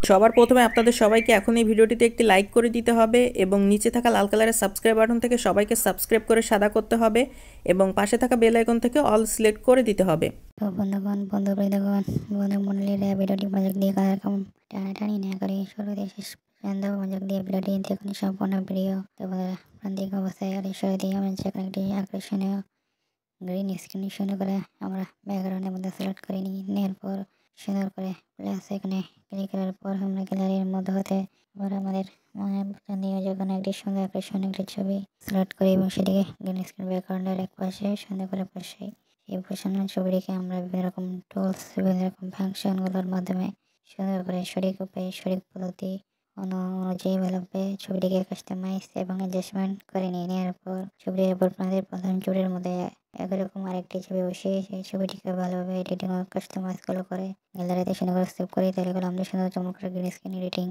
সবার প্রথমে আপনাদের সবাইকে এখন এই ভিডিওটিতে একটি লাইক করে দিতে হবে এবং নিচে থাকা লাল কালারের সাবস্ক্রাইব বাটন থেকে সবাইকে সাবস্ক্রাইব করে সাদা করতে হবে এবং পাশে থাকা বেল আইকন থেকে অল সিলেক্ট করে দিতে হবে। তো বন্ধুগণ বন্ধুবৃন্দগণ বন্ধু মণ্ডলীরা ভিডিওটি মনোযোগ দিয়ে কারণ টানাটানি না করে শুরুতে শেষ পর্যন্ত মনোযোগ দিয়ে ভিডিওটি দেখুন সম্পূর্ণ ভিডিও। তো বন্ধুরা প্রান্তিক অবস্থায় আর শুরু দিয়ে আমরা যেখানে একটি আকর্ষণীয় গ্রিন স্ক্রিন শুরু করে আমরা ব্যাকগ্রাউন্ডের মধ্যে সিলেক্ট করে নেওয়ার পর সুন্দর করে প্লাস এখানে ক্লিক করার পর আমরা গ্যালারির মধ্যে হতে আবার আমাদের পছন্দীয় যখন একটি সুন্দর আকর্ষণীয় একটি ছবি সিলেক্ট করি এবং সেটিকে গ্রিন স্ক্রিন ব্যাকগ্রাউন্ডের এক পাশে সুন্দর করে বসাই। এই বসানো ছবিটিকে আমরা বিভিন্ন রকম টুলস বিভিন্ন রকম ফাংশনগুলোর মাধ্যমে সুন্দর করে সঠিক উপায়ে সঠিক পদ্ধতি অনুযায়ী ভালোভাবে ছবিটিকে কাস্টমাইজ এবং অ্যাডজাস্টমেন্ট করে নেওয়ার পর ছবিটির উপর আপনাদের প্রথম ছবির মধ্যে একরকম আরেকটি ছবি বসিয়ে সেই ছবিটিকে ভালোভাবে এডিটিং ও কাস্টমাইজ করে গ্যালারিতে সুন্দর করে সেভ করি। তাহলে আমাদের সুন্দর চমৎকার গ্রিন স্ক্রিন এডিটিং